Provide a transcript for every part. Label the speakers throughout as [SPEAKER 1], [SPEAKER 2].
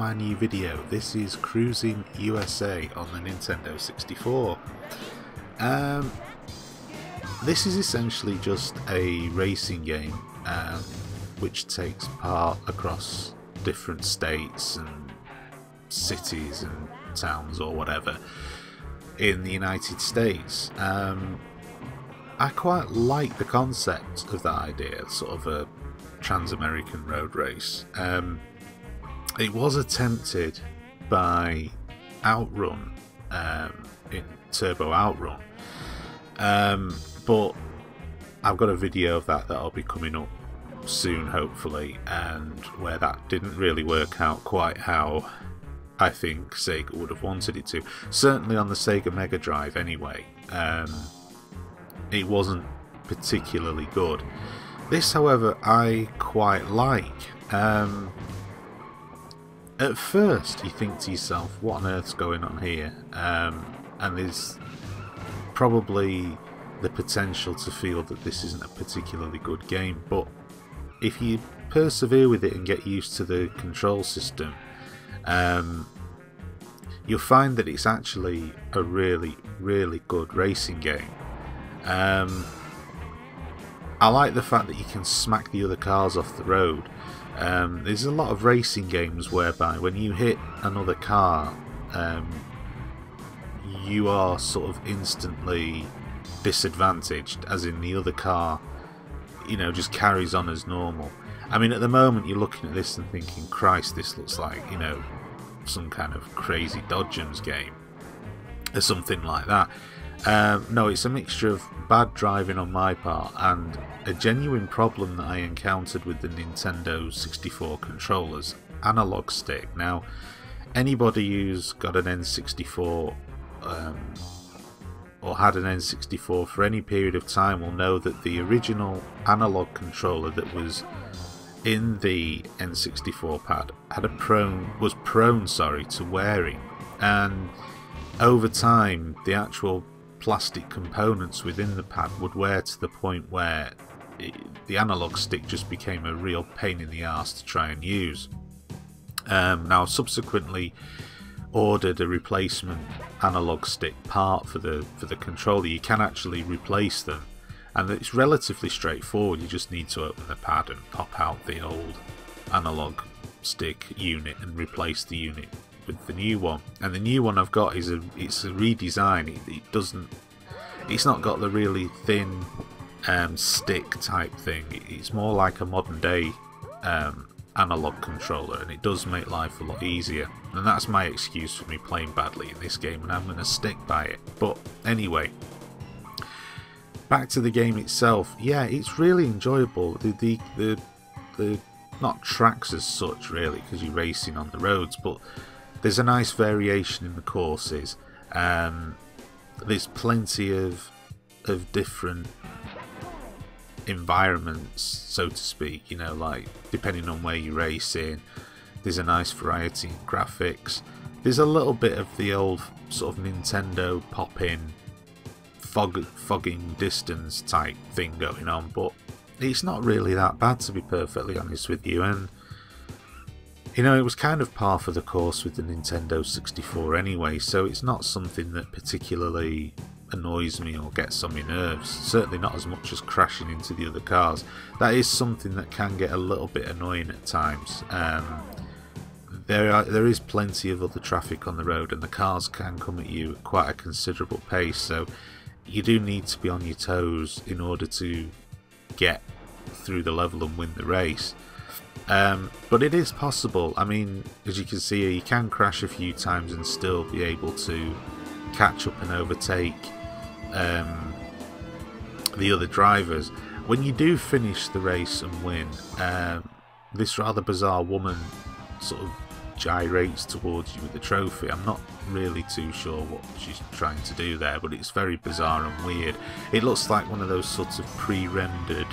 [SPEAKER 1] my new video. This is Cruisin USA on the Nintendo 64. This is essentially just a racing game which takes part across different states and cities and towns or whatever in the United States. I quite like the concept of that idea, sort of a trans-American road race. It was attempted by Outrun in Turbo Outrun, but I've got a video of that that'll be coming up soon, hopefully, and where that didn't really work out quite how I think Sega would have wanted it to. Certainly on the Sega Mega Drive anyway, it wasn't particularly good. This, however, I quite like. At first you think to yourself, what on earth's going on here? And there's probably the potential to feel that this isn't a particularly good game, but if you persevere with it and get used to the control system, you'll find that it's actually a really, really good racing game. I like the fact that you can smack the other cars off the road. There's a lot of racing games whereby when you hit another car, you are sort of instantly disadvantaged, as in the other car, you know, just carries on as normal. I mean, at the moment you're looking at this and thinking, Christ, this looks like, you know, some kind of crazy Dodgems game or something like that. No, it's a mixture of bad driving on my part and a genuine problem that I encountered with the Nintendo 64 controller's analog stick. Now, anybody who's got an N64 or had an N64 for any period of time will know that the original analog controller that was in the N64 pad was prone to wearing, and over time the actual plastic components within the pad would wear to the point where the analog stick just became a real pain in the arse to try and use. Now, subsequently ordered a replacement analog stick part for the controller. You can actually replace them, and it's relatively straightforward. You just need to open the pad and pop out the old analog stick unit and replace the unit with the new one. And the new one I've got is it's a redesign. It's not got the really thin stick type thing. It's more like a modern day analog controller, and it does make life a lot easier, and that's my excuse for me playing badly in this game, and I'm going to stick by it. But anyway, back to the game itself. Yeah, it's really enjoyable. The not tracks as such really, because you're racing on the roads, but there's a nice variation in the courses. There's plenty of different environments, so to speak, you know, like depending on where you race in. There's a nice variety in graphics. There's a little bit of the old sort of Nintendo pop-in fogging distance type thing going on, but it's not really that bad, to be perfectly honest with you. And you know, it was kind of par for the course with the Nintendo 64 anyway, so it's not something that particularly annoys me or gets on my nerves. Certainly not as much as crashing into the other cars. That is something that can get a little bit annoying at times. There is plenty of other traffic on the road, and the cars can come at you at quite a considerable pace, so you do need to be on your toes in order to get through the level and win the race. But it is possible. I mean, as you can see here, you can crash a few times and still be able to catch up and overtake the other drivers. When you do finish the race and win, this rather bizarre woman sort of gyrates towards you with the trophy. I'm not really too sure what she's trying to do there, but it's very bizarre and weird. It looks like one of those sorts of pre-rendered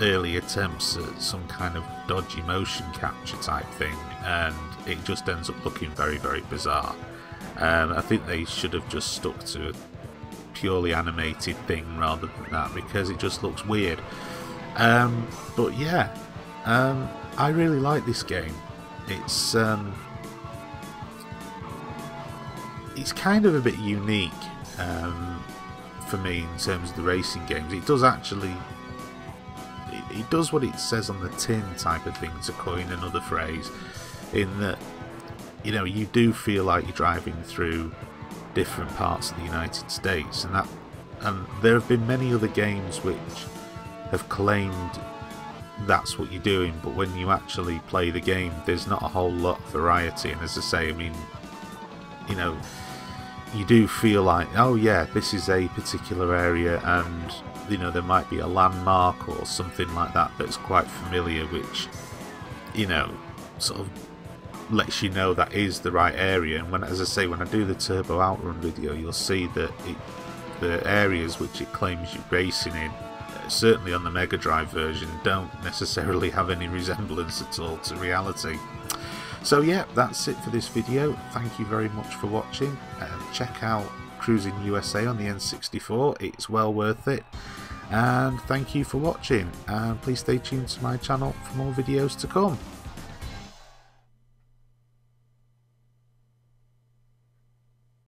[SPEAKER 1] early attempts at some kind of dodgy motion capture type thing, and it just ends up looking very, very bizarre. I think they should have just stuck to a purely animated thing rather than that, because it just looks weird. But yeah, I really like this game. It's kind of a bit unique for me in terms of the racing games. It does actually, it does what it says on the tin type of thing, to coin another phrase, in that, you know, you do feel like you're driving through different parts of the United States, and there have been many other games which have claimed that's what you're doing, but when you actually play the game, there's not a whole lot of variety. And as I say, I mean, you know, you do feel like, oh yeah, this is a particular area, and you know, there might be a landmark or something like that that's quite familiar, which, you know, sort of lets you know that is the right area. And when, as I say, when I do the Turbo Outrun video, you'll see that the areas which it claims you're racing in, certainly on the Mega Drive version, don't necessarily have any resemblance at all to reality. So yeah, that's it for this video. Thank you very much for watching. Check out Cruisin USA on the N64, it's well worth it. And thank you for watching, and please stay tuned to my channel for more videos to come.